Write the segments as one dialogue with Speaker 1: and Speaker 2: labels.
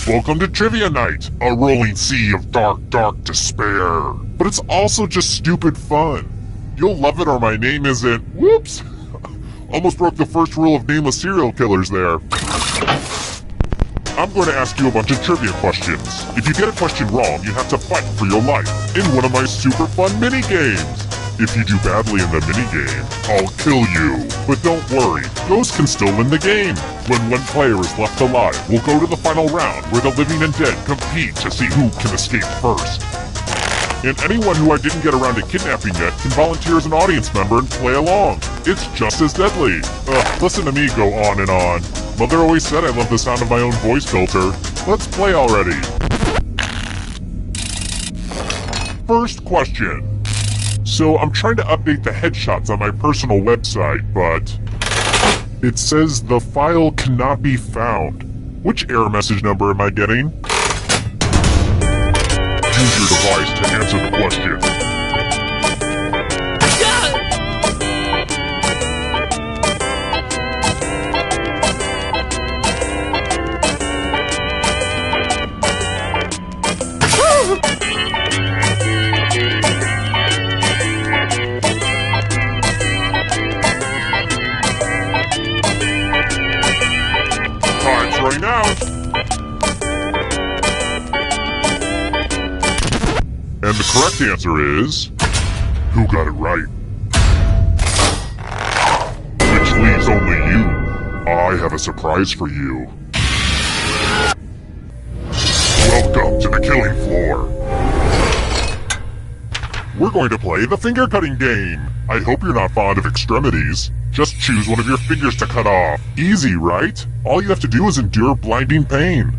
Speaker 1: Welcome to Trivia Night, a rolling sea of dark despair. But it's also just stupid fun. You'll love it or my name isn't... Whoops! Almost broke the first rule of nameless serial killers there. I'm going to ask you a bunch of trivia questions. If you get a question wrong, you have to fight for your life in one of my super fun mini-games. If you do badly in the minigame, I'll kill you. But don't worry, ghosts can still win the game. When one player is left alive, we'll go to the final round where the living and dead compete to see who can escape first. And anyone who I didn't get around to kidnapping yet can volunteer as an audience member and play along. It's just as deadly. Listen to me go on and on. Mother always said I love the sound of my own voice filter. Let's play already. First question. So I'm trying to update the headshots on my personal website, but it says the file cannot be found. Which error message number am I getting? Use your device to answer the question. Running out. And the correct answer is... Who got it right? Which leaves only you. I have a surprise for you. Welcome to the killing floor. We're going to play the finger cutting game. I hope you're not fond of extremities. Just choose one of your fingers to cut off. Easy, right? All you have to do is endure blinding pain.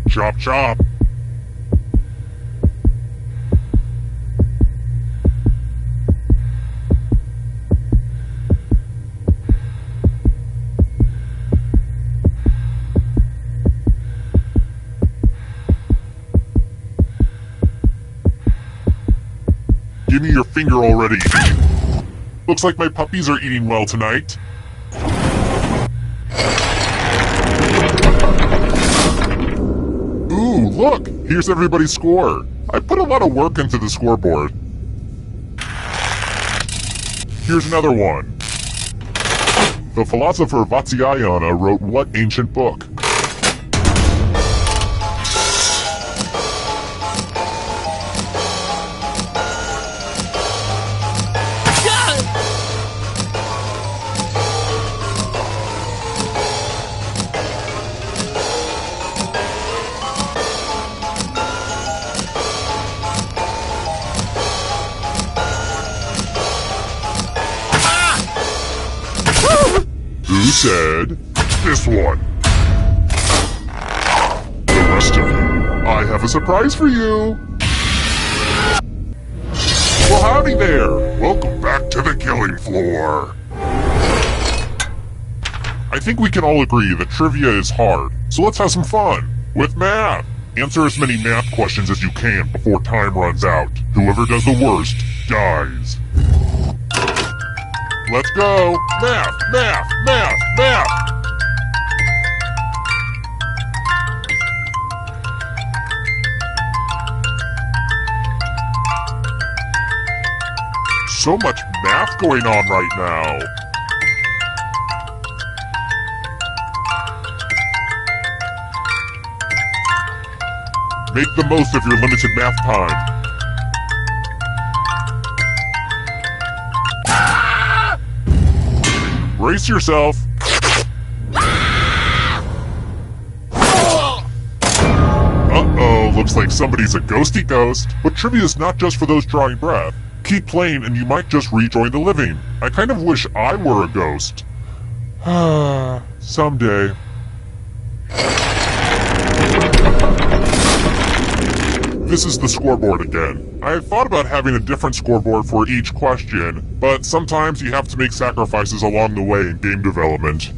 Speaker 1: Chop chop. Give me your finger already. Looks like my puppies are eating well tonight. Ooh, look! Here's everybody's score. I put a lot of work into the scoreboard. Here's another one. The philosopher Vatsyayana wrote what ancient book? Who said this one? The rest of you, I have a surprise for you. Well, howdy there. Welcome back to the killing floor. I think we can all agree that trivia is hard, so let's have some fun with math. Answer as many math questions as you can before time runs out. Whoever does the worst dies. Let's go! Math! Math! Math! Math! So much math going on right now. Make the most of your limited math time. Brace yourself. Uh-oh, looks like somebody's a ghosty ghost. But trivia is not just for those drawing breath. Keep playing and you might just rejoin the living. I kind of wish I were a ghost. Someday. This is the scoreboard again. I had thought about having a different scoreboard for each question, but sometimes you have to make sacrifices along the way in game development.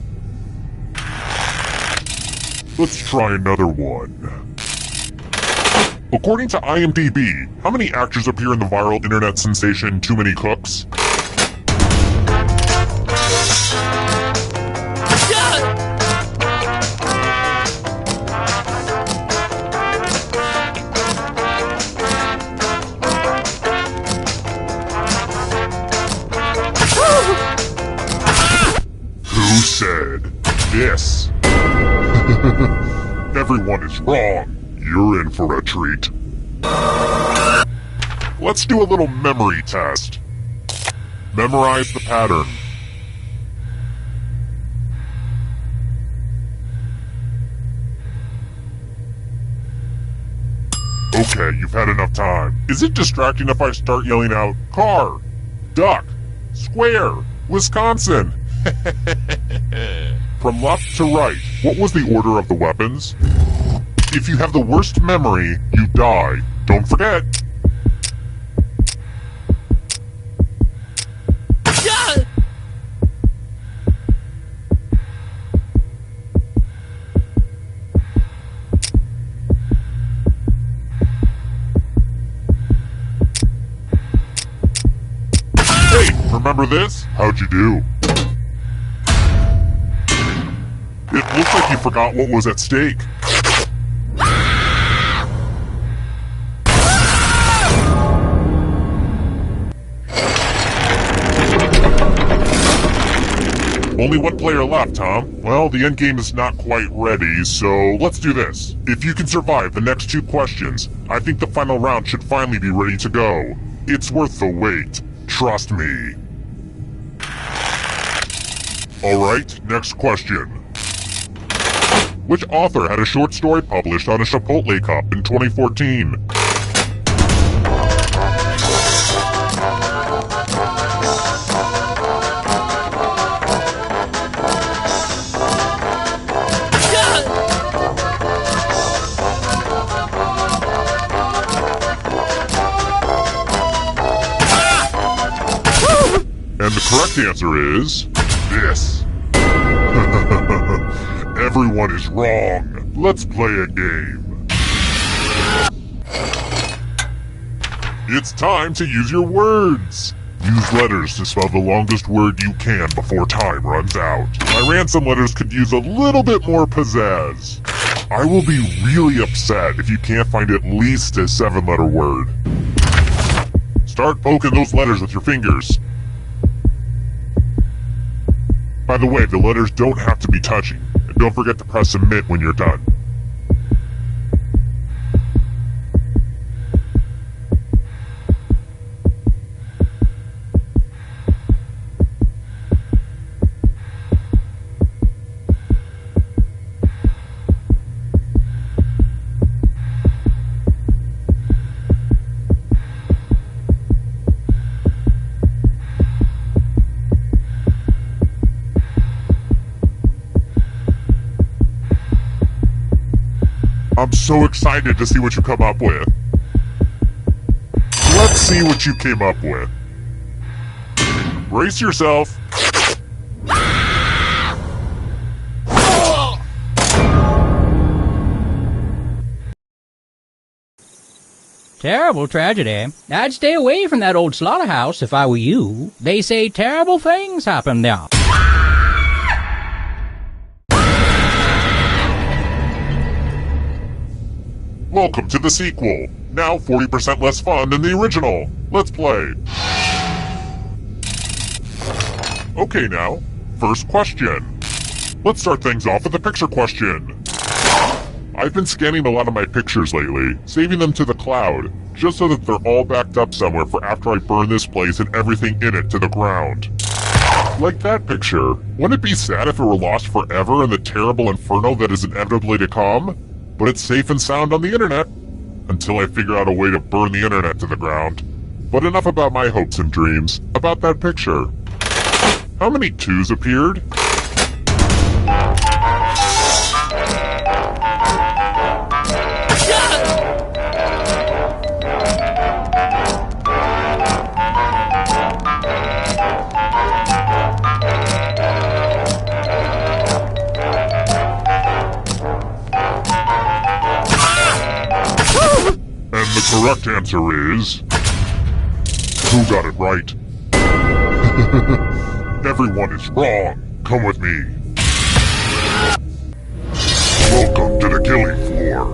Speaker 1: Let's try another one. According to IMDb, how many actors appear in the viral internet sensation Too Many Cooks? Everyone is wrong. You're in for a treat. Let's do a little memory test. Memorize the pattern. Okay, you've had enough time. Is it distracting if I start yelling out, car, duck, square, Wisconsin? From left to right, what was the order of the weapons? If you have the worst memory, you die. Don't forget. Hey, remember this? How'd you do? It looks like you forgot what was at stake. Only one player left, Tom. Well, the endgame is not quite ready, so let's do this. If you can survive the next 2 questions, I think the final round should finally be ready to go. It's worth the wait. Trust me. Alright, next question. Which author had a short story published on a Chipotle cup in 2014? And the correct answer is this. Everyone is wrong. Let's play a game. It's time to use your words. Use letters to spell the longest word you can before time runs out. My ransom letters could use a little bit more pizzazz. I will be really upset if you can't find at least a 7-letter word. Start poking those letters with your fingers. By the way, the letters don't have to be touching, and don't forget to press submit when you're done. I'm so excited to see what you come up with. Let's see what you came up with. Brace yourself.
Speaker 2: Terrible tragedy. I'd stay away from that old slaughterhouse if I were you. They say terrible things happen there.
Speaker 1: Welcome to the sequel. Now 40% less fun than the original. Let's play. Okay now, first question. Let's start things off with a picture question. I've been scanning a lot of my pictures lately, saving them to the cloud, just so that they're all backed up somewhere for after I burn this place and everything in it to the ground. Like that picture. Wouldn't it be sad if it were lost forever in the terrible inferno that is inevitably to come? But it's safe and sound on the internet. Until I figure out a way to burn the internet to the ground. But enough about my hopes and dreams. About that picture. How many 2s appeared? The correct answer is... Who got it right? Everyone is wrong. Come with me. Welcome to the killing floor.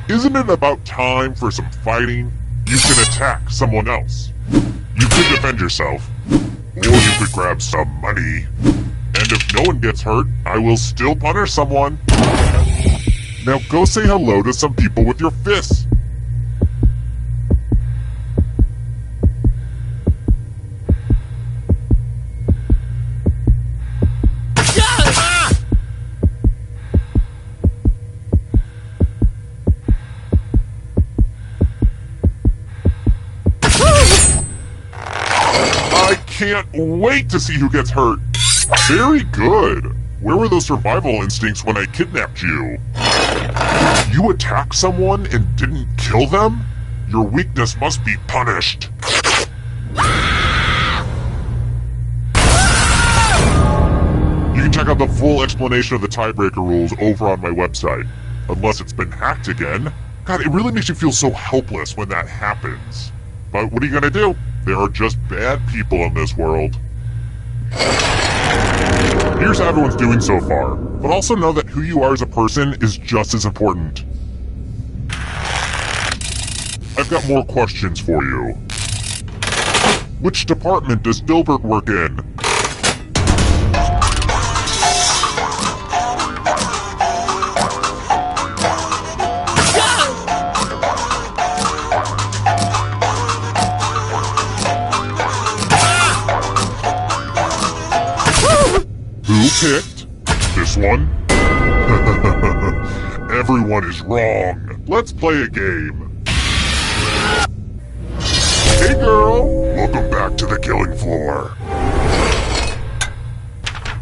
Speaker 1: Isn't it about time for some fighting? You can attack someone else. You could defend yourself. Or you could grab some money. And if no one gets hurt, I will still punish someone. Now go say hello to some people with your fists. I can't wait to see who gets hurt. Very good. Where were those survival instincts when I kidnapped you? You attacked someone and didn't kill them? Your weakness must be punished. You can check out the full explanation of the tiebreaker rules over on my website. Unless it's been hacked again. God, it really makes you feel so helpless when that happens. But what are you gonna do? There are just bad people in this world. Here's how everyone's doing so far, but also know that who you are as a person is just as important. I've got more questions for you. Which department does Dilbert work in? Who picked this one? Everyone is wrong. Let's play a game. Hey girl, welcome back to the killing floor.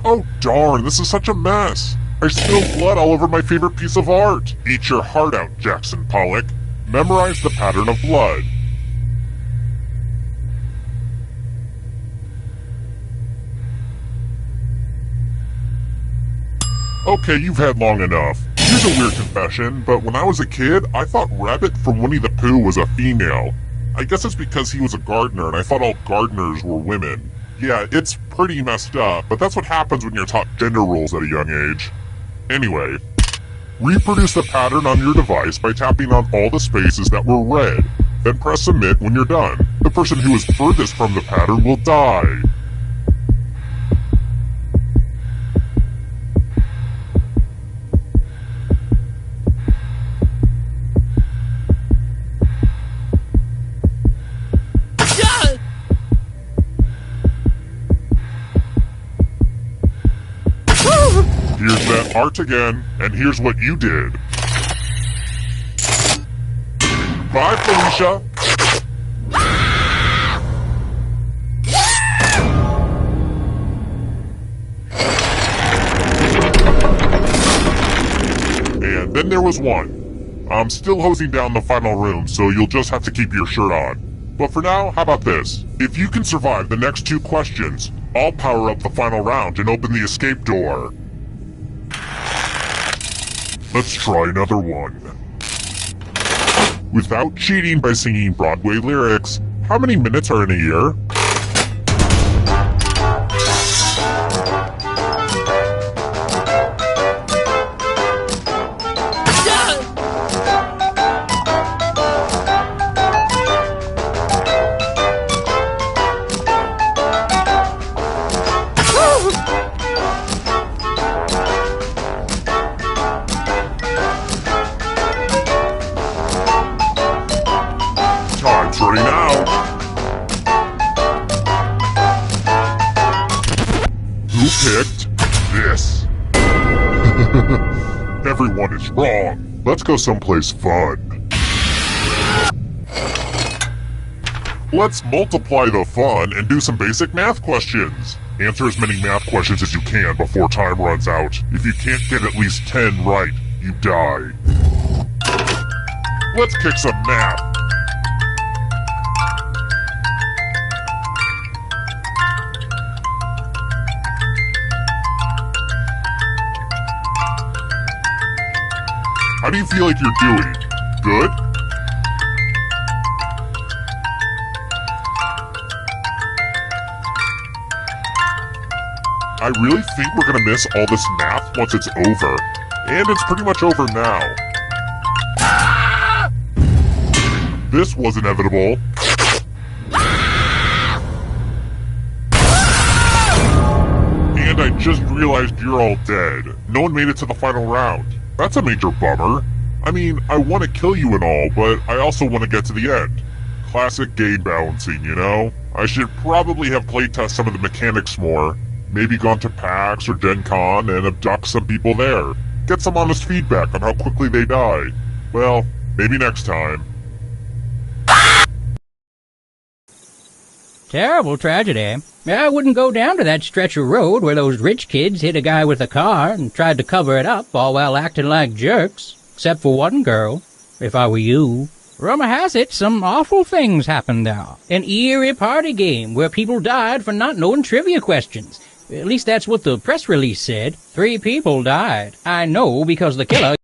Speaker 1: Oh darn, this is such a mess. I spilled blood all over my favorite piece of art. Eat your heart out, Jackson Pollock. Memorize the pattern of blood. Okay, you've had long enough. Here's a weird confession, but when I was a kid, I thought Rabbit from Winnie the Pooh was a female. I guess it's because he was a gardener and I thought all gardeners were women. Yeah, it's pretty messed up, but that's what happens when you're taught gender roles at a young age. Anyway, reproduce the pattern on your device by tapping on all the spaces that were red. Then press submit when you're done. The person who is furthest from the pattern will die. Here's that art again, and here's what you did. Bye, Felicia. And then there was one. I'm still hosing down the final room, so you'll just have to keep your shirt on. But for now, how about this? If you can survive the next 2 questions, I'll power up the final round and open the escape door. Let's try another one. Without cheating by singing Broadway lyrics, how many minutes are in a year? Time's running out. Who picked this? Everyone is wrong. Let's go someplace fun. Let's multiply the fun and do some basic math questions. Answer as many math questions as you can before time runs out. If you can't get at least 10 right, you die. Let's kick some math. How do you feel like you're doing? Good? I really think we're gonna miss all this math once it's over. And it's pretty much over now. This was inevitable. And I Just realized you're all dead. No one made it to the final round. That's a major bummer. I mean, I want to kill you and all, but I also want to get to the end. Classic game balancing, you know? I should probably have playtest some of the mechanics more. Maybe gone to PAX or Gen Con and abduct some people there. Get some honest feedback on how quickly they die. Well, maybe next time.
Speaker 2: Terrible tragedy. I wouldn't go down to that stretch of road where those rich kids hit a guy with a car and tried to cover it up, all while acting like jerks. Except for one girl, if I were you. Rumor has it some awful things happened there. An eerie party game where people died for not knowing trivia questions. At least that's what the press release said. 3 people died. I know because the killer...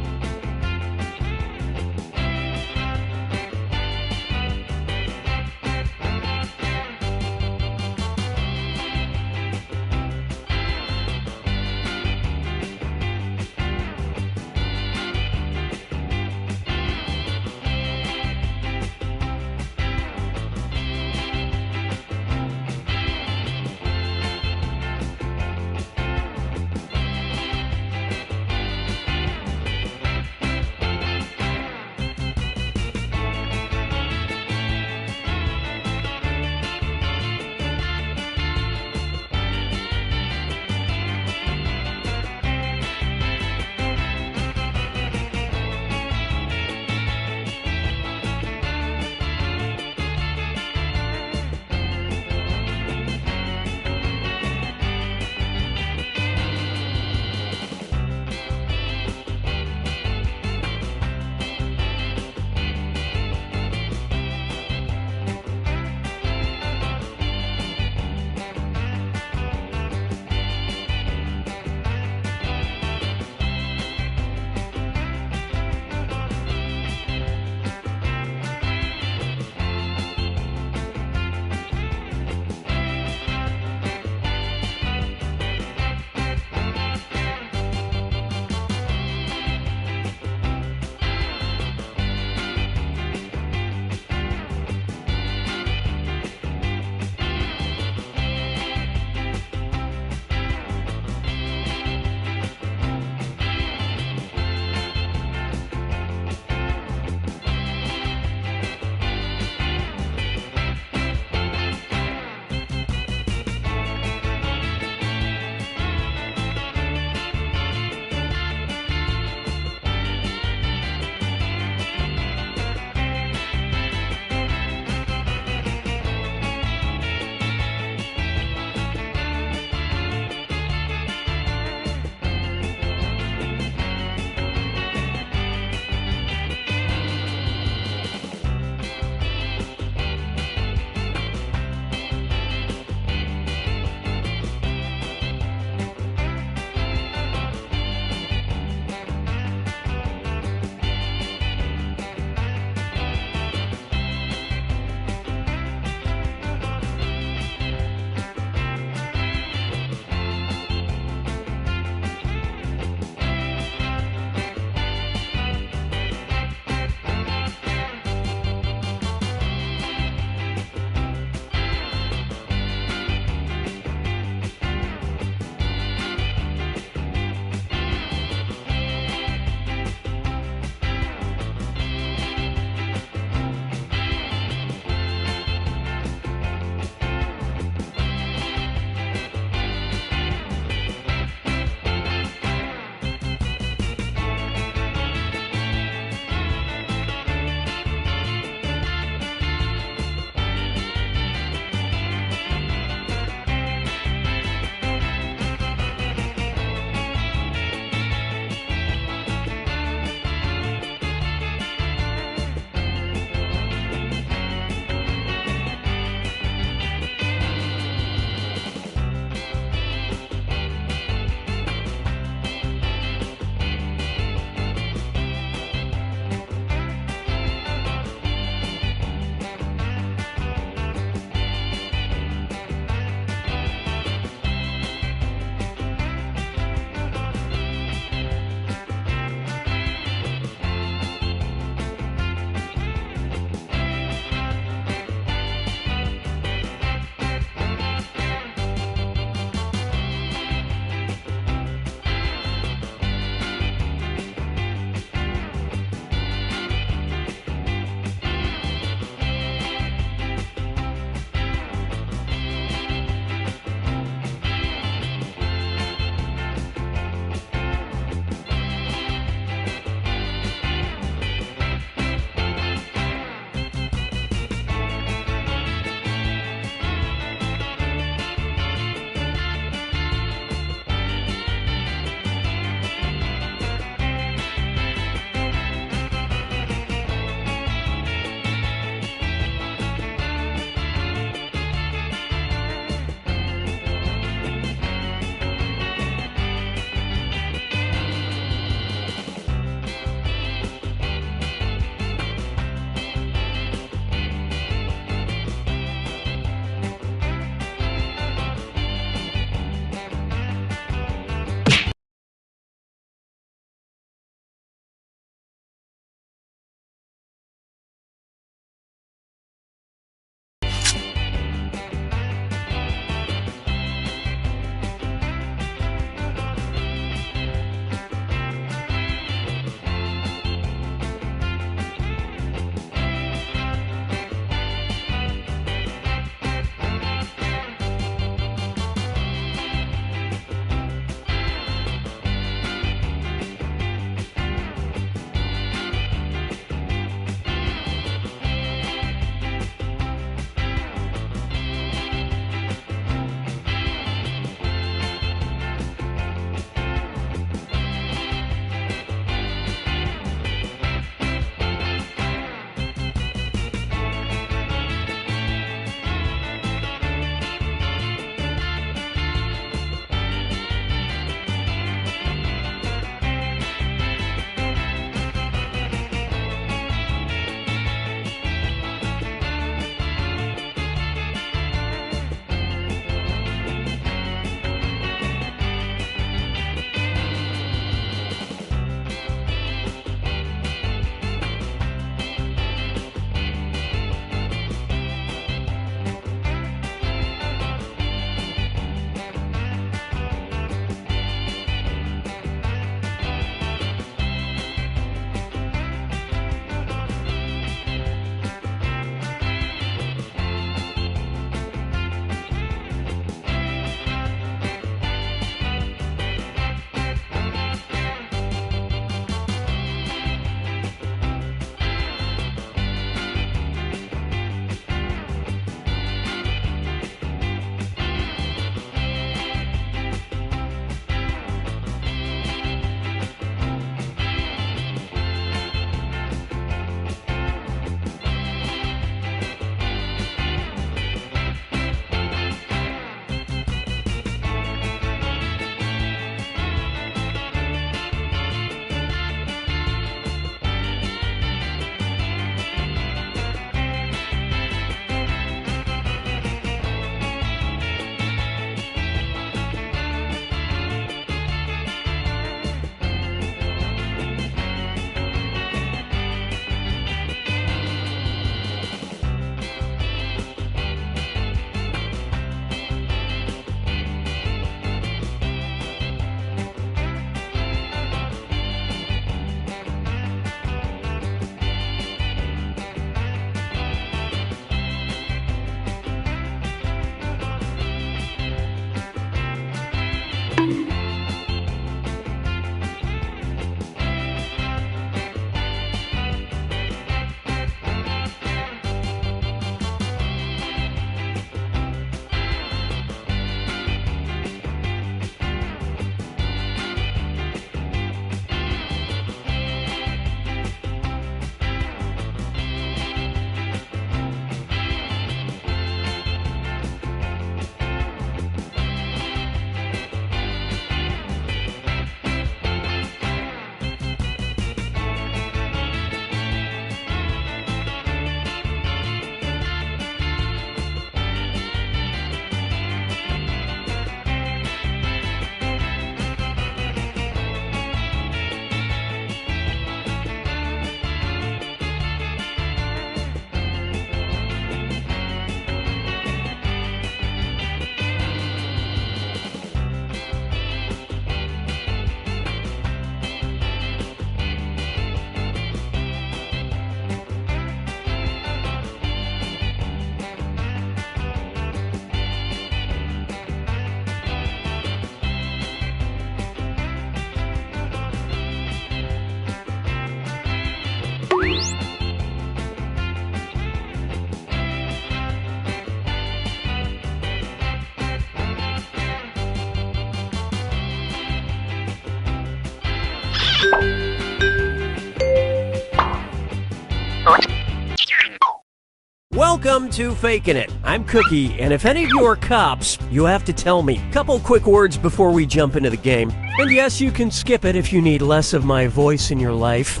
Speaker 3: Welcome to Fakin' It. I'm Cookie, and if any of you are cops, you have to tell me. Couple quick words before we jump into the game. And yes, you can skip it if you need less of my voice in your life.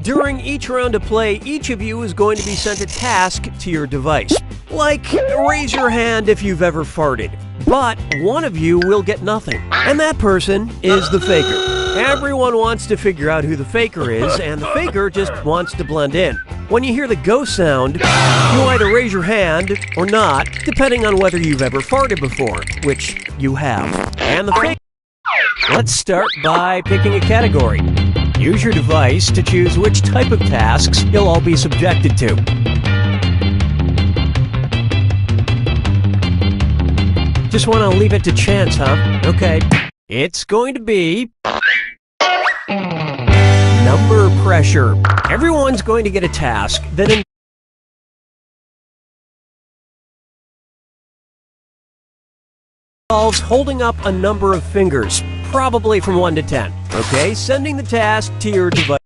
Speaker 3: During each round of play, each of you is going to be sent a task to your device. Like, raise your hand if you've ever farted. But one of you will get nothing. And that person is the faker. Everyone wants to figure out who the faker is, and the faker just wants to blend in. When you hear the go sound, you either raise your hand or not, depending on whether you've ever farted before, which you have. And the faker... Let's start by picking a category. Use your device to choose which type of tasks you'll all be subjected to. Just want to leave it to chance, huh? Okay. It's going to be... number pressure. Everyone's going to get a task that involves holding up a number of fingers, probably from 1 to 10. Okay, sending the task to your device.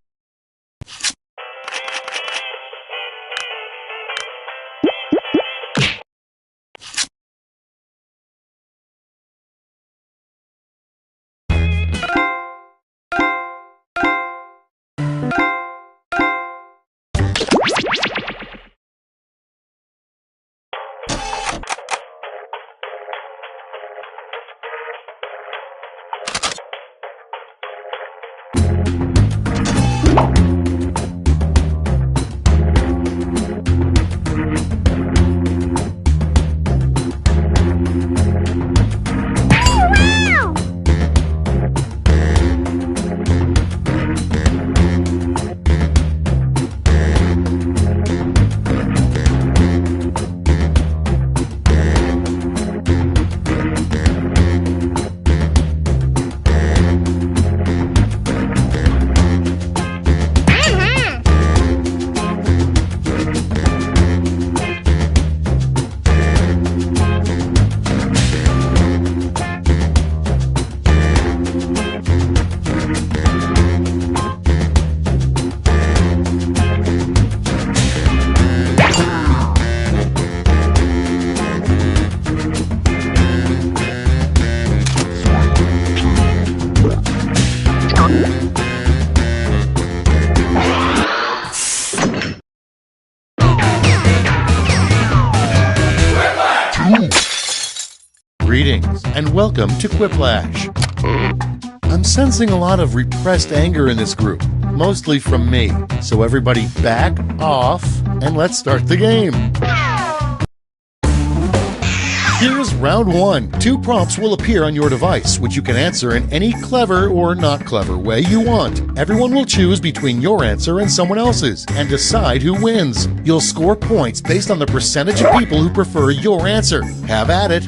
Speaker 4: Greetings, and welcome to Quiplash. I'm sensing a lot of repressed anger in this group, mostly from me. So everybody back off, and let's start the game. Here's round 1. 2 prompts will appear on your device, which you can answer in any clever or not clever way you want. Everyone will choose between your answer and someone else's, and decide who wins. You'll score points based on the percentage of people who prefer your answer. Have at it.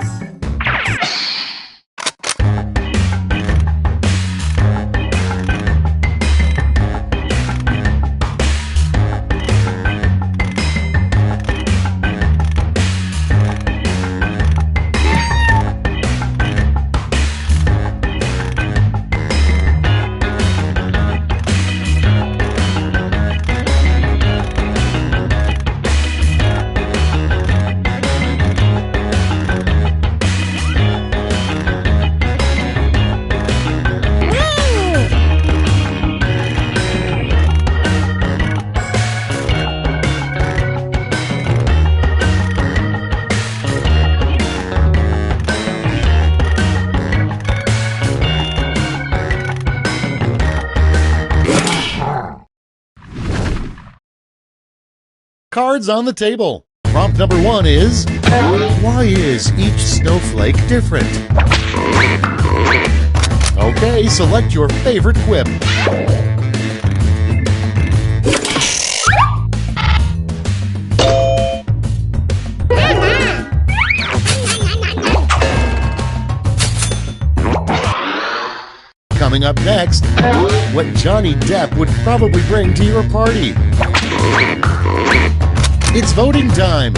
Speaker 4: Cards on the table. Prompt number 1 is, why is each snowflake different? Okay, select your favorite quip. Coming up next, what Johnny Depp would probably bring to your party. It's voting time.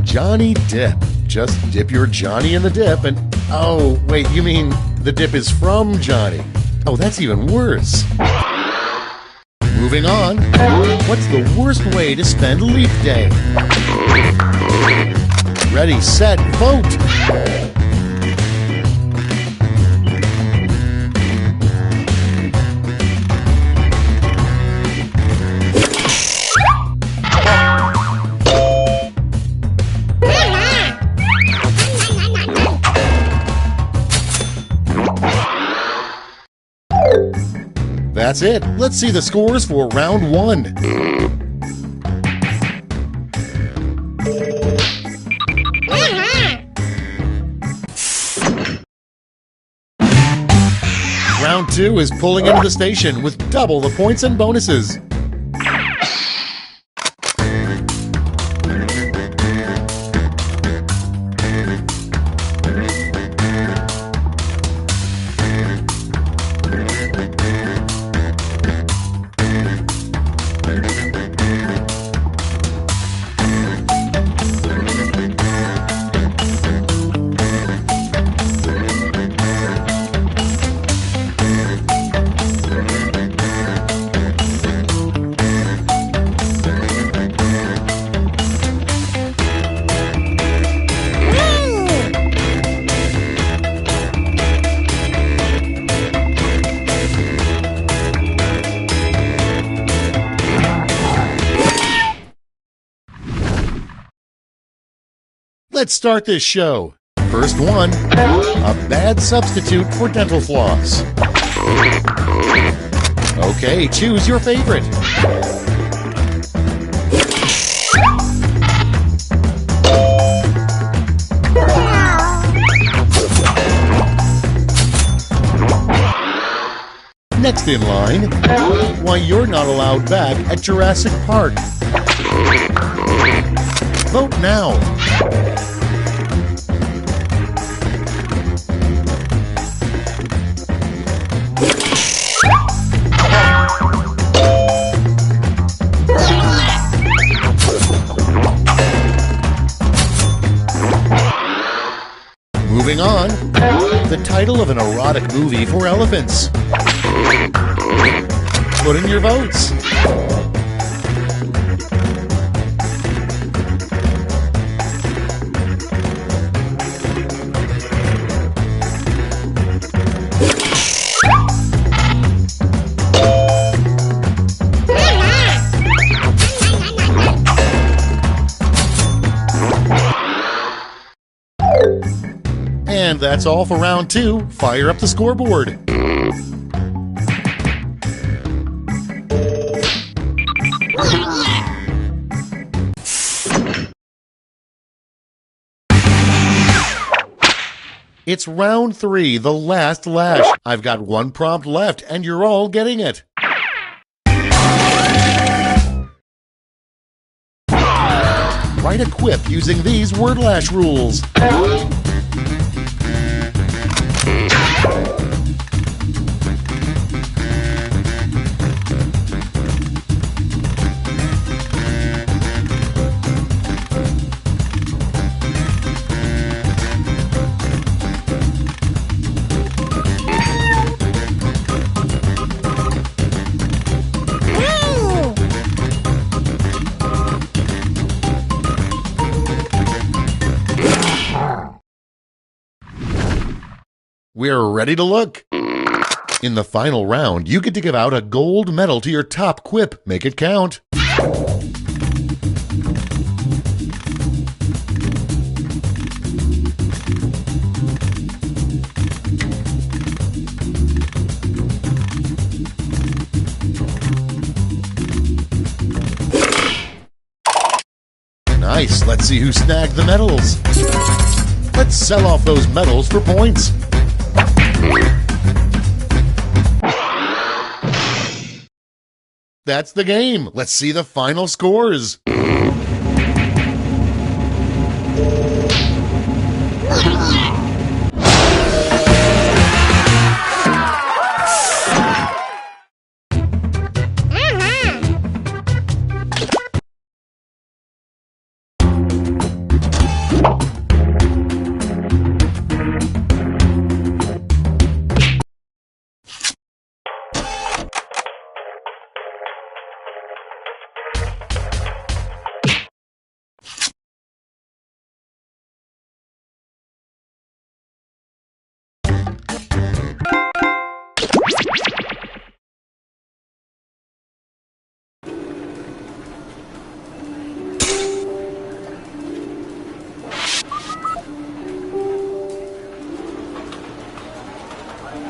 Speaker 4: Johnny Dip. Just dip your Johnny in the dip and... Oh, wait, you mean the dip is from Johnny? Oh, that's even worse. Moving on. What's the worst way to spend Leap Day? Ready, set, vote! That's it. Let's see the scores for round one. Round two is pulling into the station with double the points and bonuses. Let's start this show. First one, a bad substitute for dental floss. Okay, choose your favorite. Next in line, why you're not allowed back at Jurassic Park. Vote now. Moving on, the title of an erotic movie for elephants. Put in your votes. And that's all for round two. Fire up the scoreboard. It's round three, the last lash. I've got one prompt left, and you're all getting it. Write a quip using these word lash rules. We're ready to look. In the final round, you get to give out a gold medal to your top quip. Make it count. Nice. Let's see who snagged the medals. Let's sell off those medals for points. That's the game. Let's see the final scores.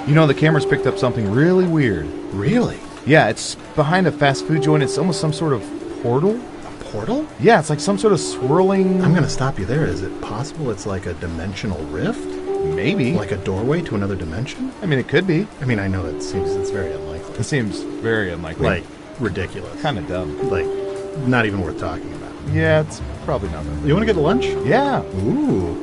Speaker 5: You know, the camera's picked up something really weird.
Speaker 4: Really?
Speaker 5: Yeah, it's behind a fast food joint. It's almost some sort of portal.
Speaker 4: A portal?
Speaker 5: Yeah, it's like some sort of swirling...
Speaker 6: I'm gonna stop you there. Is it possible it's like a dimensional rift?
Speaker 5: Maybe.
Speaker 6: Like a doorway to another dimension?
Speaker 5: I mean, it could be.
Speaker 6: I mean, I know it's very unlikely.
Speaker 5: It seems very unlikely.
Speaker 6: Like, ridiculous.
Speaker 5: Kind of dumb.
Speaker 6: Like, not even worth talking about.
Speaker 5: Yeah, it's probably nothing.
Speaker 6: You wanna get lunch?
Speaker 5: Yeah.
Speaker 6: Ooh.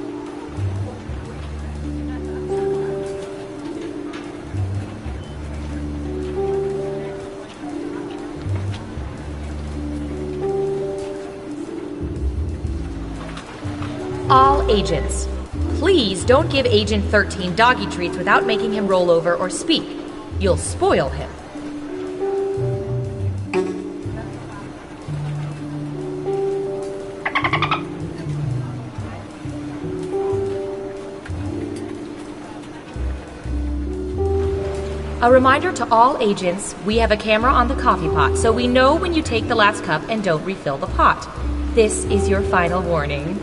Speaker 7: All agents, please don't give Agent 13 doggy treats without making him roll over or speak. You'll spoil him. A reminder to all agents, we have a camera on the coffee pot, so we know when you take the last cup and don't refill the pot. This is your final warning.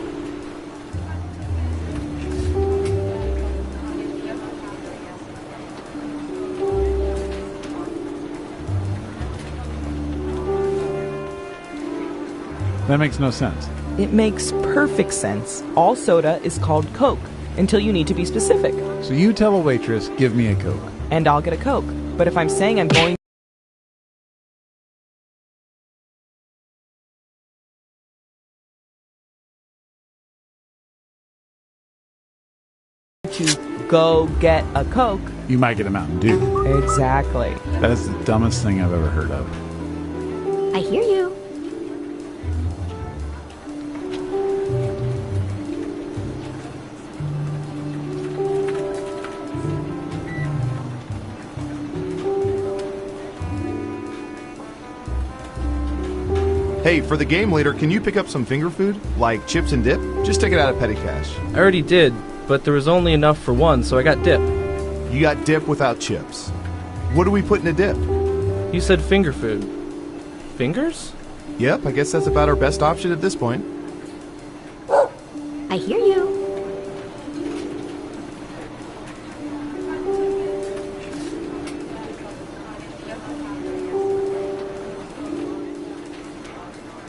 Speaker 8: That makes no sense.
Speaker 9: It makes perfect sense. All soda is called Coke until you need to be specific.
Speaker 8: So you tell a waitress, give me a Coke.
Speaker 9: And I'll get a Coke. But if I'm saying I'm going to go get a Coke...
Speaker 8: You might get a Mountain Dew.
Speaker 9: Exactly.
Speaker 8: That is the dumbest thing I've ever heard of.
Speaker 7: I hear you.
Speaker 5: Hey, for the game later, can you pick up some finger food? Like chips and dip? Just take it out of petty cash.
Speaker 10: I already did, but there was only enough for one, so I got dip.
Speaker 5: You got dip without chips. What do we put in a dip?
Speaker 10: You said finger food. Fingers?
Speaker 5: Yep, I guess that's about our best option at this point.
Speaker 7: I hear you.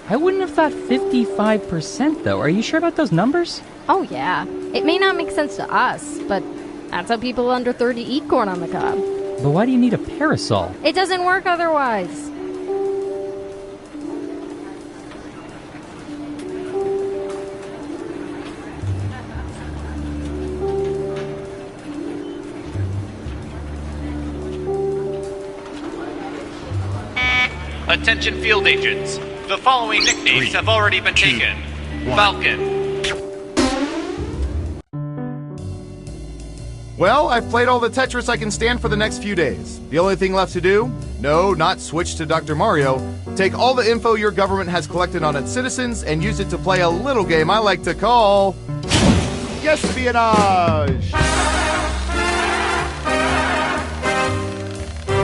Speaker 2: I wouldn't have thought 55%, though. Are you sure about those numbers?
Speaker 11: Oh, yeah. It may not make sense to us, but that's how people under 30 eat corn on the cob.
Speaker 2: But why do you need a parasol?
Speaker 11: It doesn't work otherwise.
Speaker 12: Attention field agents. The following nicknames have already been taken. Falcon.
Speaker 5: Well, I've played all the Tetris I can stand for the next few days. The only thing left to do? No, not switch to Dr. Mario. Take all the info your government has collected on its citizens and use it to play a little game I like to call... Espionage!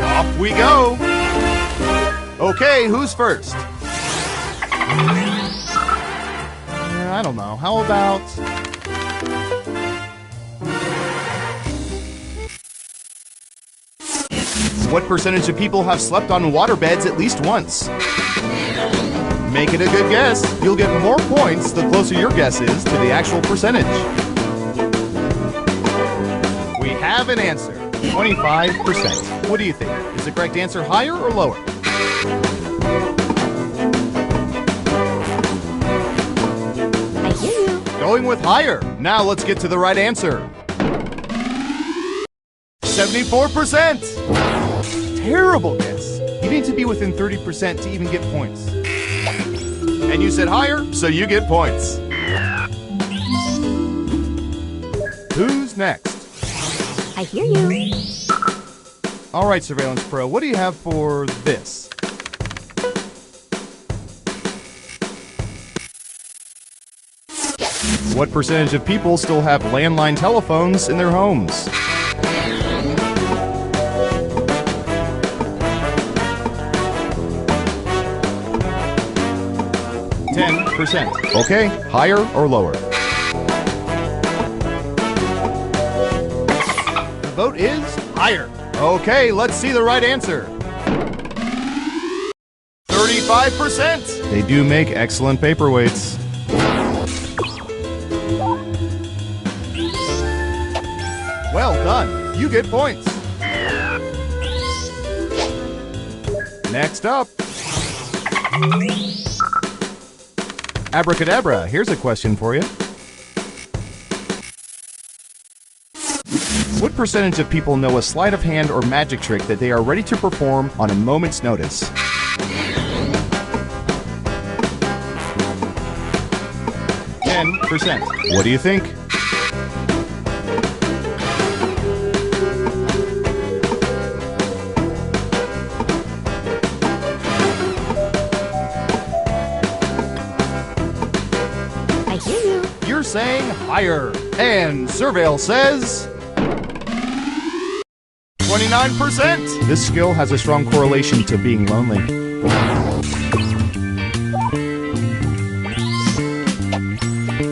Speaker 5: Off we go! Okay, who's first? I don't know. How about... What percentage of people have slept on waterbeds at least once? Make it a good guess. You'll get more points the closer your guess is to the actual percentage. We have an answer. 25%. What do you think? Is the correct answer higher or lower?
Speaker 11: I hear you.
Speaker 5: Going with higher. Now let's get to the right answer. 74%. Terrible guess. You need to be within 30% to even get points. And you said higher, so you get points. Who's next?
Speaker 11: I hear you.
Speaker 5: All right, Surveillance Pro, what do you have for this? What percentage of people still have landline telephones in their homes? 10%. Okay, higher or lower? The vote is higher. Okay, let's see the right answer. 35%. They do make excellent paperweights. Well done. You get points. Next up. Abracadabra, here's a question for you. What percentage of people know a sleight of hand or magic trick that they are ready to perform on a moment's notice? 10%. What do you think?
Speaker 11: I hear you.
Speaker 5: You're saying higher. And Surveil says 29%. This skill has a strong correlation to being lonely.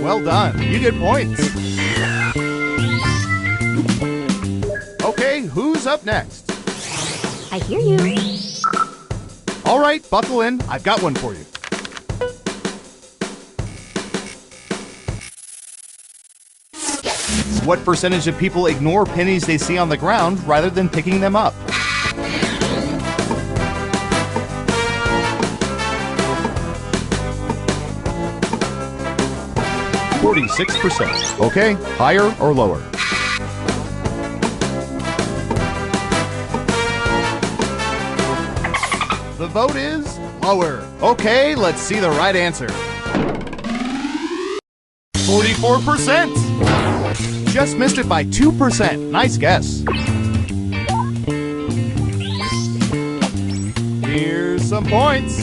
Speaker 5: Well done. You get points. Okay, who's up next?
Speaker 11: I hear you.
Speaker 5: All right, buckle in. I've got one for you. What percentage of people ignore pennies they see on the ground rather than picking them up? %. Okay, higher or lower? The vote is lower. Okay, let's see the right answer. 44%. Just missed it by 2%. Nice guess. Here's some points.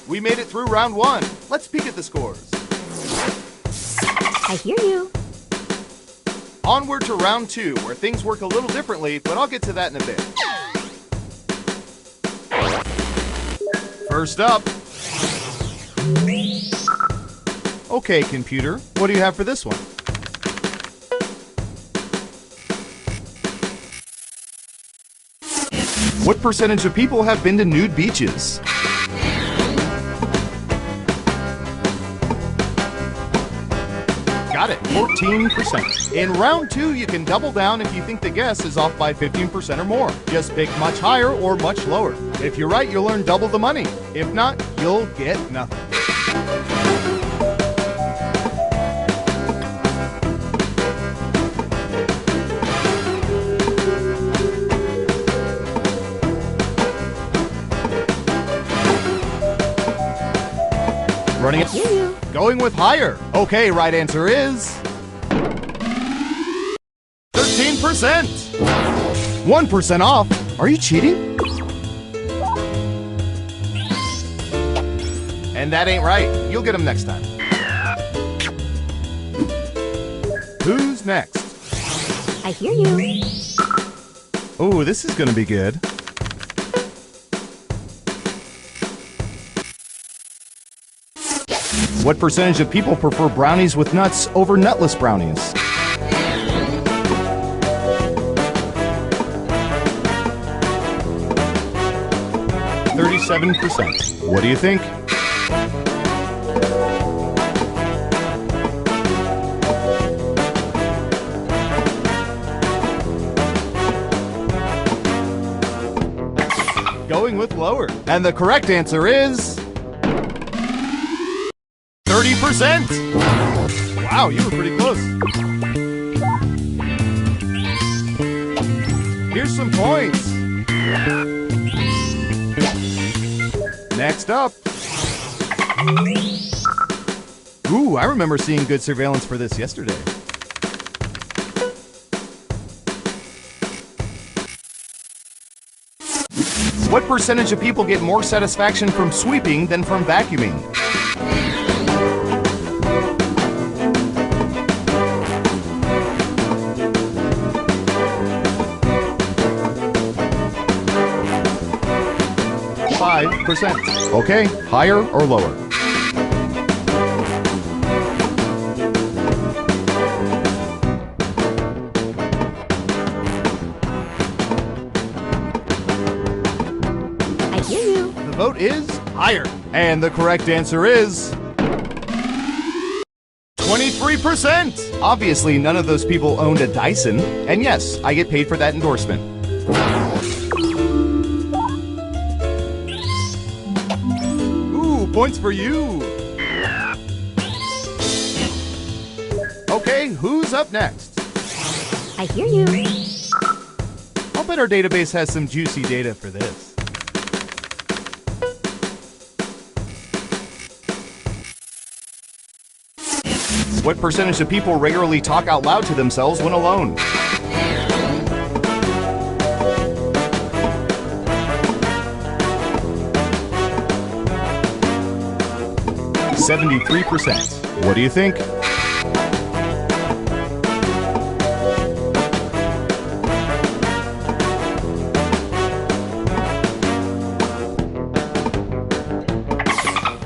Speaker 5: We made it through round one. Let's peek at the scores.
Speaker 11: I hear you.
Speaker 5: Onward to round two, where things work a little differently, but I'll get to that in a bit. First up. Okay, computer, what do you have for this one? What percentage of people have been to nude beaches? Got it, 14%. In round two, you can double down if you think the guess is off by 15% or more. Just pick much higher or much lower. If you're right, you'll earn double the money. If not, you'll get nothing. Running it. Going with higher. Okay, right answer is 13%. 1% off. Are you cheating? And that ain't right. You'll get them next time. Who's next?
Speaker 11: I hear you.
Speaker 5: Oh, this is gonna be good. What percentage of people prefer brownies with nuts over nutless brownies? 37%. What do you think? Going with lower. And the correct answer is 30%. Wow, you were pretty close. Here's some points. Next up. Ooh, I remember seeing good surveillance for this yesterday. What percentage of people get more satisfaction from sweeping than from vacuuming? %. Okay, higher or lower?
Speaker 11: I hear you.
Speaker 5: The vote is higher. And the correct answer is 23%. Obviously, none of those people owned a Dyson. And yes, I get paid for that endorsement. Points for you. Okay, who's up next?
Speaker 11: I hear you.
Speaker 5: I'll bet our database has some juicy data for this. What percentage of people regularly talk out loud to themselves when alone? %. What do you think?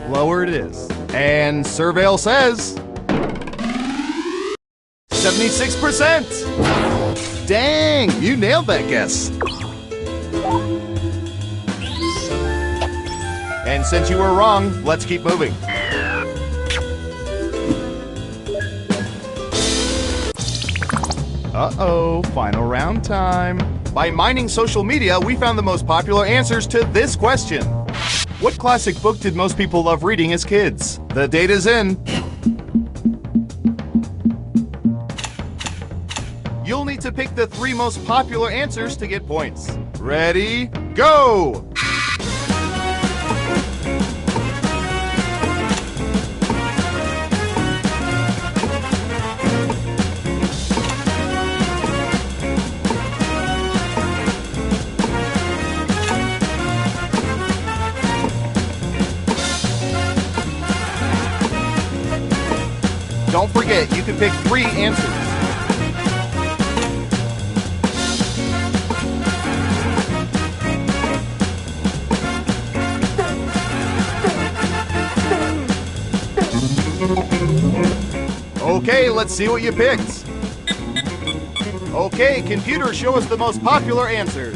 Speaker 5: Lower it is. And Surveil says 76%. Dang, you nailed that guess. And since you were wrong, let's keep moving. Uh-oh, final round time. By mining social media, we found the most popular answers to this question. What classic book did most people love reading as kids? The data's in. You'll need to pick the 3 most popular answers to get points. Ready, go! Don't forget, you can pick 3 answers. Okay, let's see what you picked. Okay, computer, show us the most popular answers.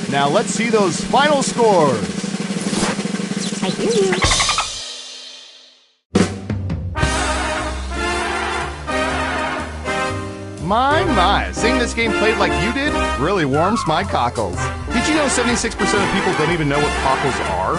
Speaker 5: Now let's see those final scores.
Speaker 11: I hear you.
Speaker 5: My, seeing this game played like you did really warms my cockles. Did you know 76% of people don't even know what cockles are?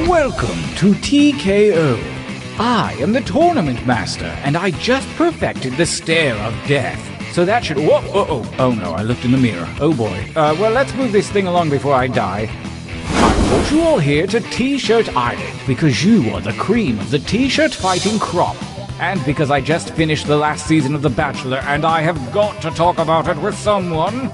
Speaker 13: Welcome to TKO. I am the tournament master, and I just perfected the stare of death. So that should... Whoa, oh no, I looked in the mirror. Oh boy. Well, let's move this thing along before I die. I brought you all here to T-Shirt Island because you are the cream of the T-shirt fighting crop. And because I just finished the last season of The Bachelor, and I have got to talk about it with someone.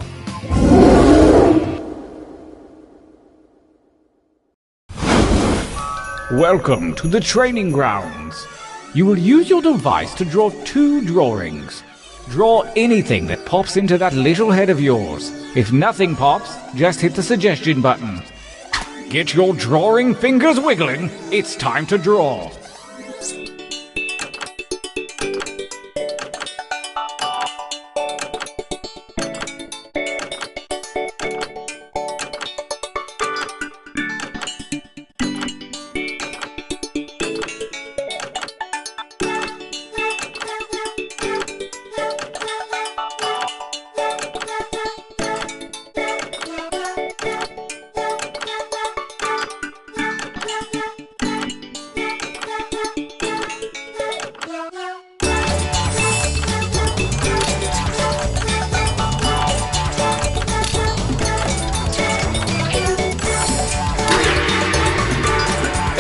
Speaker 13: Welcome to the training grounds. You will use your device to draw 2 drawings. Draw anything that pops into that little head of yours. If nothing pops, just hit the suggestion button. Get your drawing fingers wiggling. It's time to draw.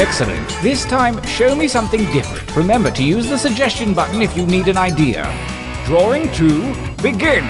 Speaker 13: Excellent. This time, show me something different. Remember to use the suggestion button if you need an idea. Drawing 2, begin!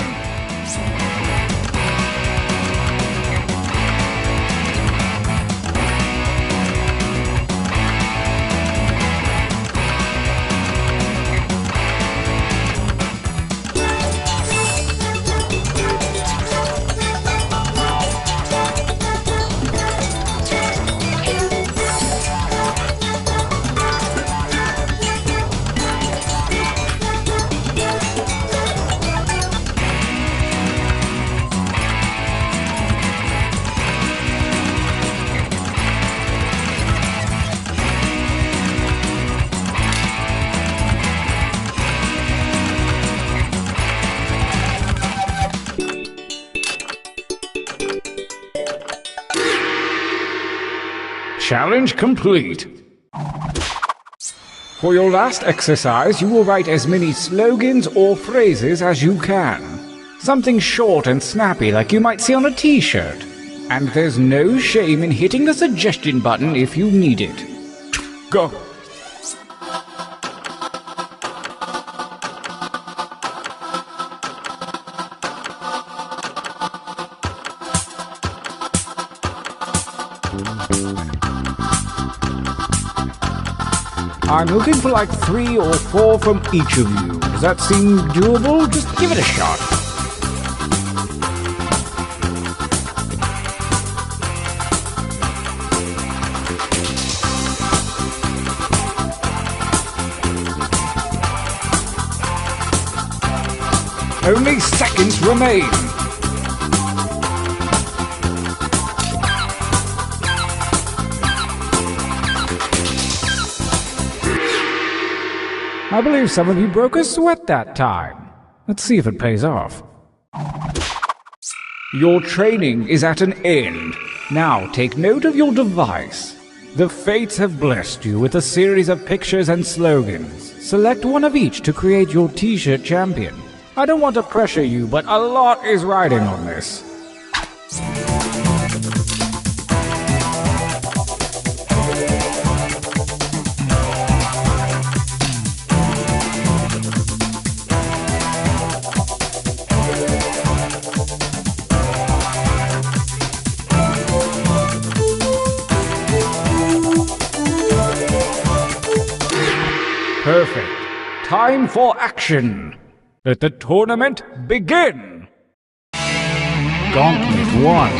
Speaker 13: Challenge complete. For your last exercise, you will write as many slogans or phrases as you can. Something short and snappy like you might see on a t-shirt. And there's no shame in hitting the suggestion button if you need it. Go! I'm looking for like 3 or 4 from each of you. Does that seem doable? Just give it a shot. Only seconds remain. I believe some of you broke a sweat that time. Let's see if it pays off. Your training is at an end. Now take note of your device. The fates have blessed you with a series of pictures and slogans. Select one of each to create your t-shirt champion. I don't want to pressure you, but a lot is riding on this. Perfect. Time for action. Let the tournament begin. Gauntlet 1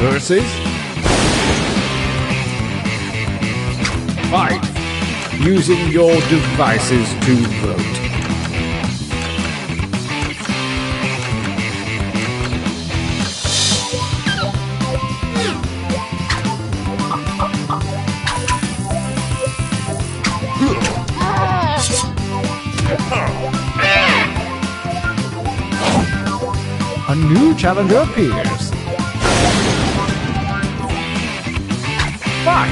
Speaker 13: versus 5. Using your devices to vote. A new challenger appears. 5.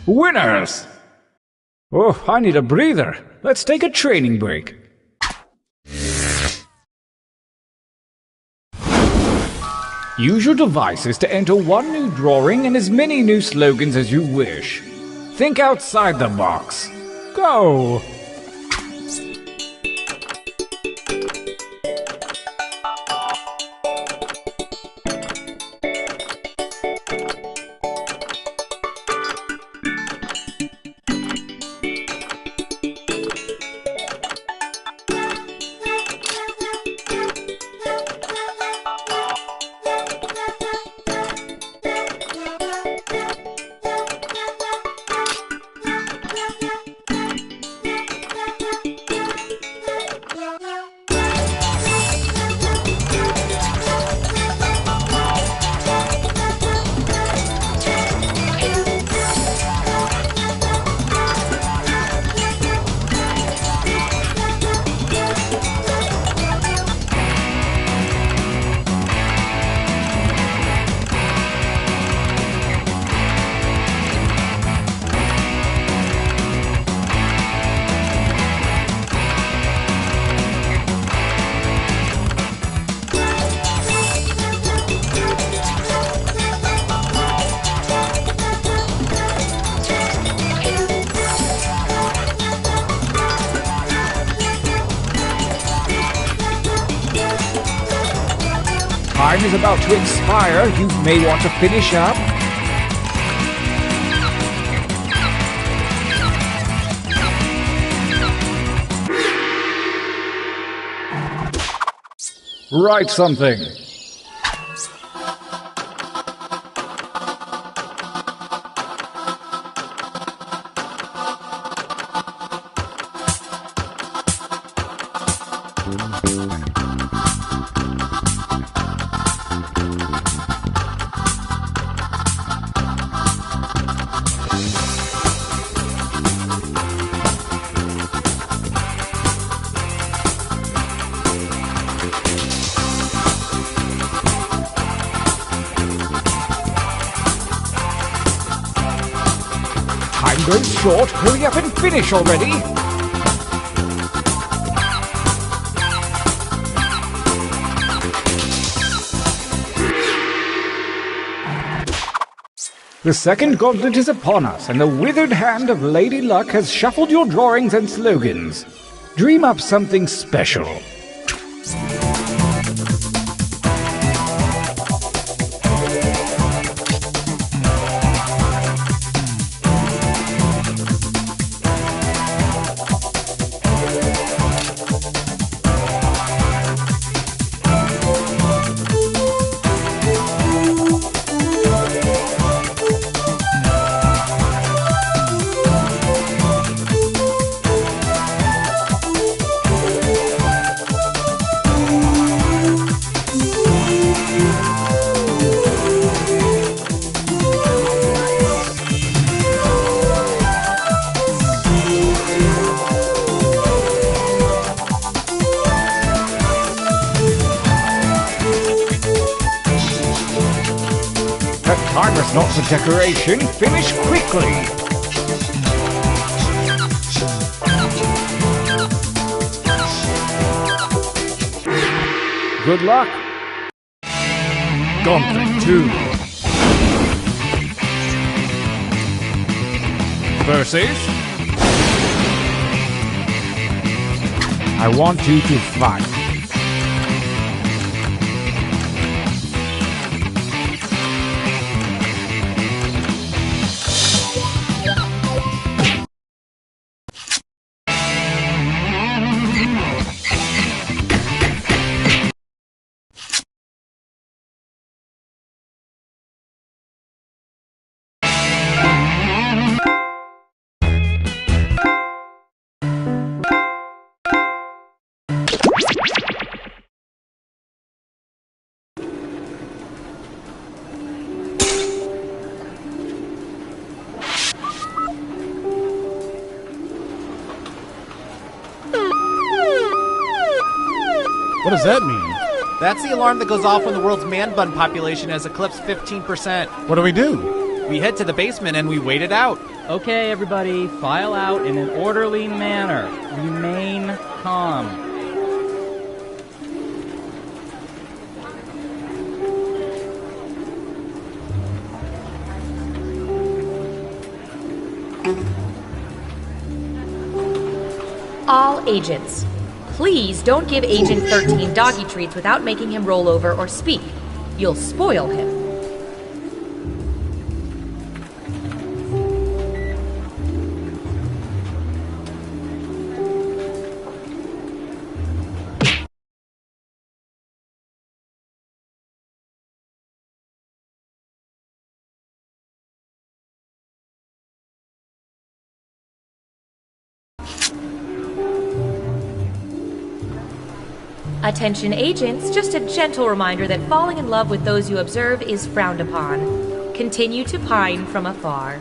Speaker 13: Winners! Oh, I need a breather. Let's take a training break. Use your devices to enter one new drawing and as many new slogans as you wish. Think outside the box. Go! Time is about to expire. You may want to finish up. Write something. Intro's short. Hurry up and finish already. The second gauntlet is upon us, and the withered hand of Lady Luck has shuffled your drawings and slogans. Dream up something special. Time is not for decoration. Finish quickly. Good luck. Gauntlet 2. Versus. I want you to fight.
Speaker 14: What does that mean?
Speaker 15: That's the alarm that goes off when the world's man bun population has eclipsed 15%.
Speaker 14: What do we do?
Speaker 15: We head to the basement and we wait it out.
Speaker 2: Okay, everybody, file out in an orderly manner. Remain calm.
Speaker 7: All agents, please don't give Agent 13 doggy treats without making him roll over or speak. You'll spoil him. Attention agents, just a gentle reminder that falling in love with those you observe is frowned upon. Continue to pine from afar.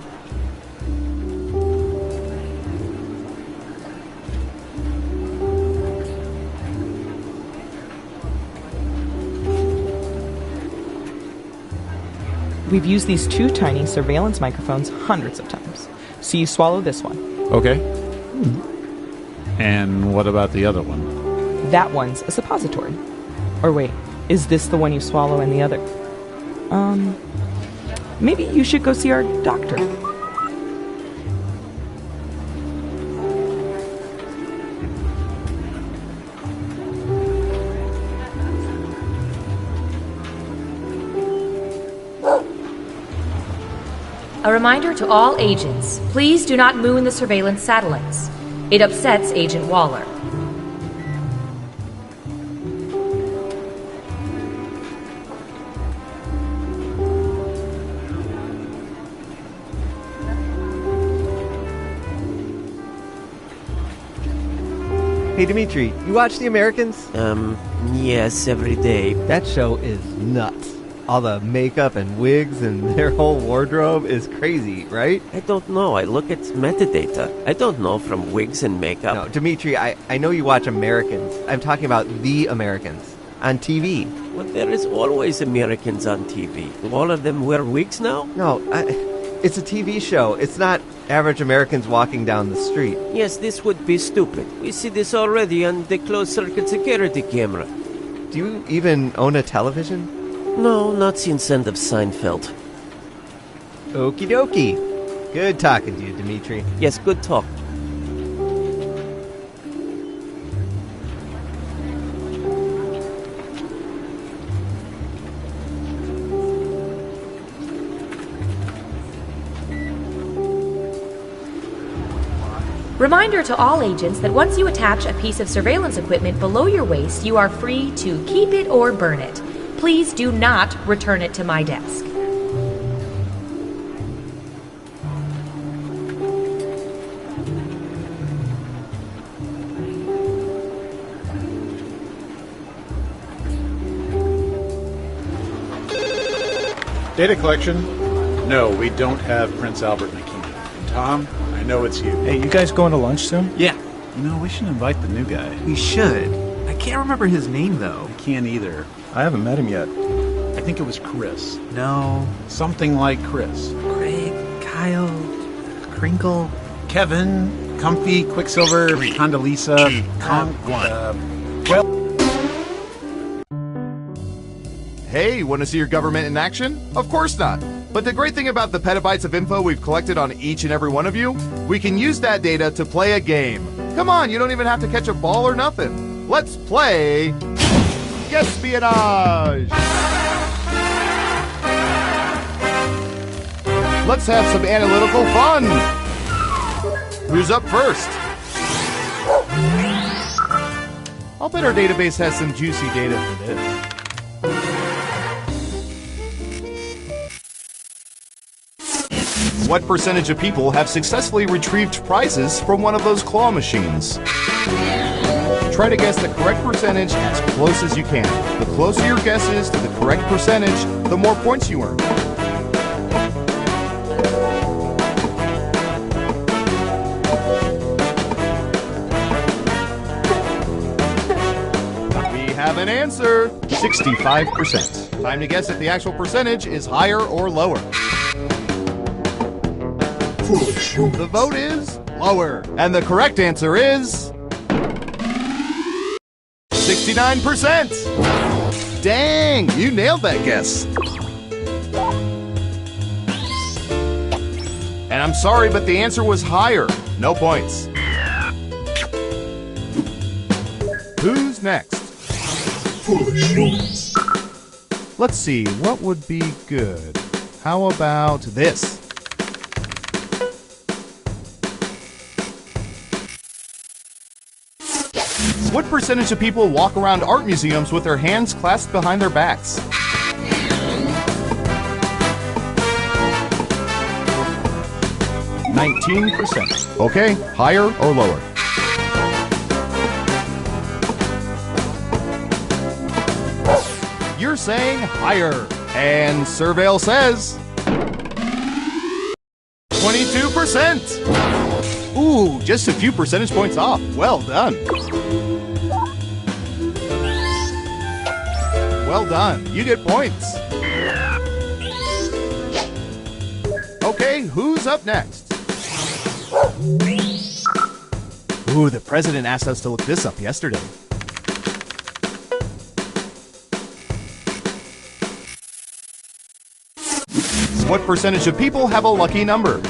Speaker 9: We've used these two tiny surveillance microphones hundreds of times, so you swallow this one.
Speaker 8: Okay. And what about the other one?
Speaker 9: That one's a suppository. Or wait, is this the one you swallow and the other? Maybe you should go see our doctor.
Speaker 7: A reminder to all agents, please do not moon the surveillance satellites. It upsets Agent Waller.
Speaker 16: Hey, Dimitri, you watch The Americans?
Speaker 3: Yes, every day.
Speaker 16: That show is nuts. All the makeup and wigs and their whole wardrobe is crazy, right?
Speaker 3: I don't know. I look at metadata. I don't know from wigs and makeup.
Speaker 16: No, Dimitri, I know you watch Americans. I'm talking about The Americans on TV.
Speaker 3: Well, there is always Americans on TV. Do all of them wear wigs now?
Speaker 16: No, It's a TV show. It's not average Americans walking down the street.
Speaker 3: Yes, this would be stupid. We see this already on the closed-circuit security camera.
Speaker 16: Do you even own a television?
Speaker 3: No, not since end of Seinfeld.
Speaker 16: Okie dokie. Good talking to you, Dimitri.
Speaker 3: Yes, good talk.
Speaker 7: Reminder to all agents that once you attach a piece of surveillance equipment below your waist, you are free to keep it or burn it. Please do not return it to my desk.
Speaker 14: Data collection? No, we don't have Prince Albert Makina. Tom, I know it's you.
Speaker 17: Hey, you guys going to lunch soon?
Speaker 8: Yeah. You know, we should invite the new guy.
Speaker 15: We should. I can't remember his name, though.
Speaker 8: I can't either.
Speaker 17: I haven't met him yet.
Speaker 8: I think it was Chris.
Speaker 15: No.
Speaker 8: Something like Chris.
Speaker 15: Craig, Kyle, Crinkle.
Speaker 8: Kevin, Comfy, Quicksilver, Condoleezza,
Speaker 5: Hey, want to see your government in action? Of course not. But the great thing about the petabytes of info we've collected on each and every one of you, we can use that data to play a game. Come on, you don't even have to catch a ball or nothing. Let's play Espionage! Let's have some analytical fun! Who's up first? I'll bet our database has some juicy data for this. What percentage of people have successfully retrieved prizes from one of those claw machines? Try to guess the correct percentage as close as you can. The closer your guess is to the correct percentage, the more points you earn. We have an answer, 65%. Time to guess if the actual percentage is higher or lower. The vote is lower. And the correct answer is 69%. Dang, you nailed that guess. And I'm sorry, but the answer was higher. No points. Who's next? Let's see, what would be good? How about this? What percentage of people walk around art museums with their hands clasped behind their backs? %. Okay, higher or lower? You're saying higher. And Surveil says 22%. Ooh, just a few percentage points off. Well done. Well done. You get points. Okay, who's up next? Ooh, the president asked us to look this up yesterday. What percentage of people have a lucky number?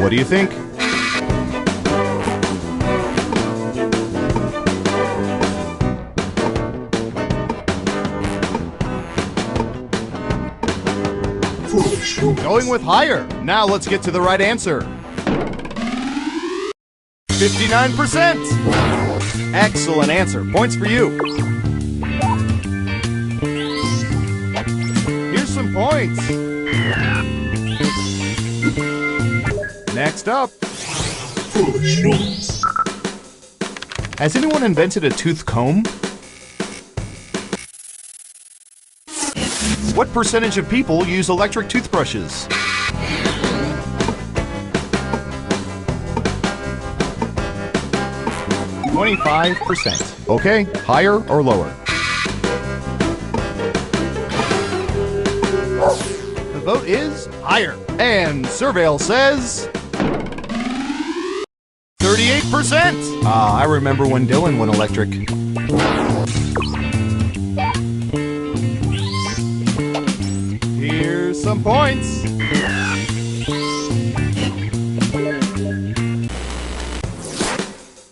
Speaker 5: What do you think? Going with higher. Now let's get to the right answer. 59%. Excellent answer. Points for you. Here's some points. Next up. Has anyone invented a tooth comb? What percentage of people use electric toothbrushes? 25%. Okay, higher or lower? The vote is higher. And Surveil says 38%.
Speaker 18: I remember when Dylan went electric.
Speaker 5: Here's some points.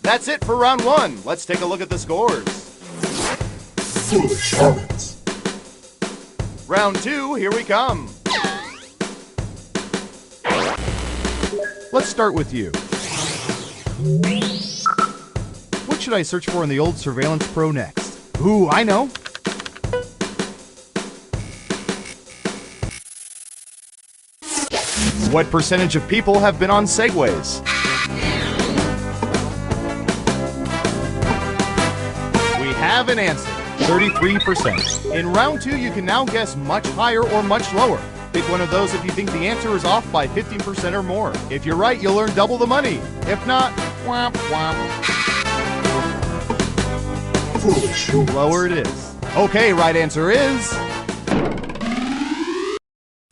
Speaker 5: That's it for round one. Let's take a look at the scores.
Speaker 1: Foolish habits.
Speaker 5: Round two, here we come. Let's start with you. What should I search for in the old Surveillance Pro next? Ooh, I know. What percentage of people have been on Segways? We have an answer, 33%. In round two, you can now guess much higher or much lower. Pick one of those if you think the answer is off by 15% or more. If you're right, you'll earn double the money. If not, womp womp.
Speaker 1: Foolish.
Speaker 5: Lower it is. Okay, right answer is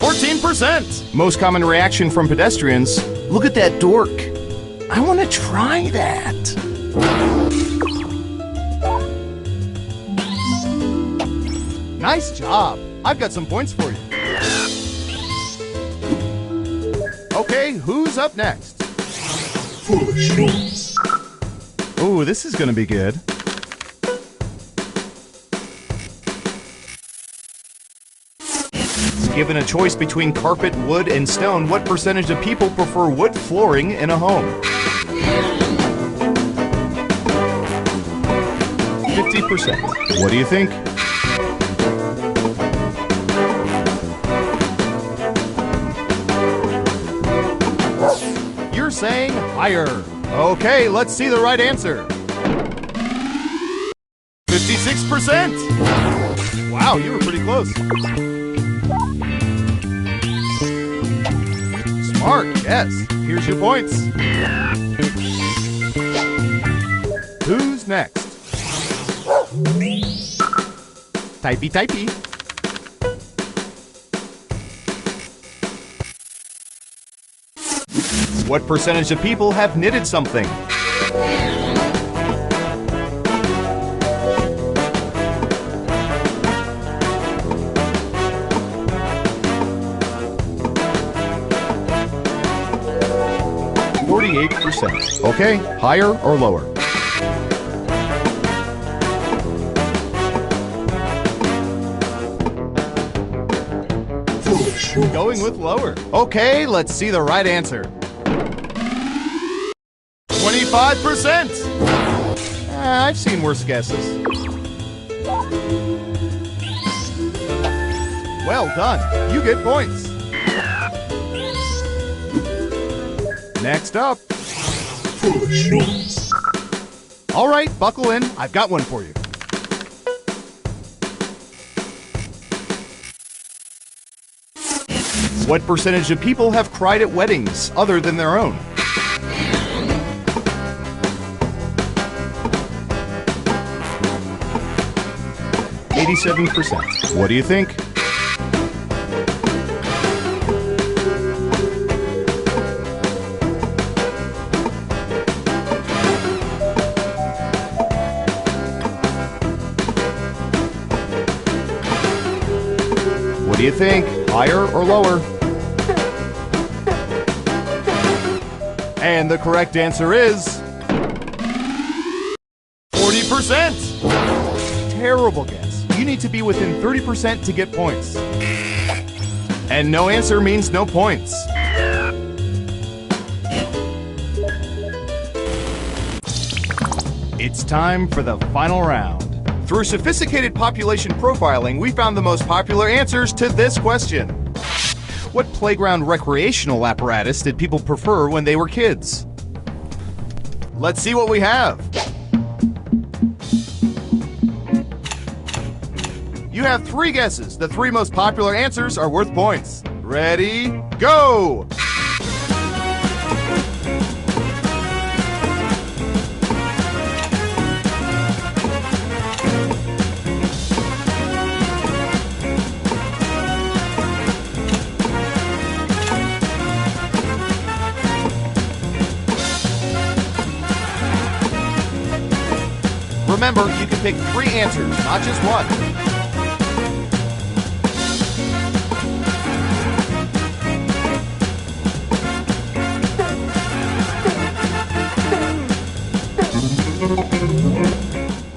Speaker 5: 14%. Most common reaction from pedestrians, look at that dork. I want to try that. Nice job. I've got some points for you. Okay, who's up next?
Speaker 1: Foolish.
Speaker 5: Ooh, this is gonna be good. Given a choice between carpet, wood, and stone, what percentage of people prefer wood flooring in a home? 50%. What do you think? You're saying higher. Okay, let's see the right answer. 56%. Wow, you were pretty close. Smart, yes. Here's your points. Who's next? Typey, typey. What percentage of people have knitted something? %. Okay, higher or lower?
Speaker 1: Foolish.
Speaker 5: Going with lower. Okay, let's see the right answer. 25%. I've seen worse guesses. Well done. You get points. Next up.
Speaker 1: Foolish.
Speaker 5: All right, buckle in. I've got one for you. What percentage of people have cried at weddings other than their own? %. What do you think? What do you think? Higher or lower? And the correct answer is 40%. Terrible guess. You need to be within 30% to get points. And no answer means no points. It's time for the final round. Through sophisticated population profiling, we found the most popular answers to this question. What playground recreational apparatus did people prefer when they were kids? Let's see what we have. You have 3 guesses. The 3 most popular answers are worth points. Ready, go! remember, you can pick 3 answers, not just one.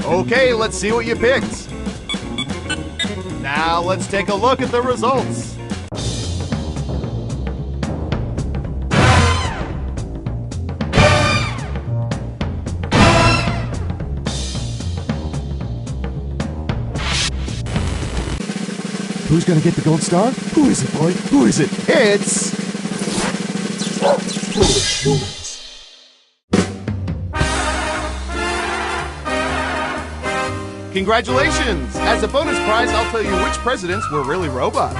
Speaker 5: Okay, let's see what you picked. Now let's take a look at the results.
Speaker 19: Who's gonna get the gold star? Who is it, boy? Who is it?
Speaker 5: It's... Congratulations! As a bonus prize, I'll tell you which presidents were really robots.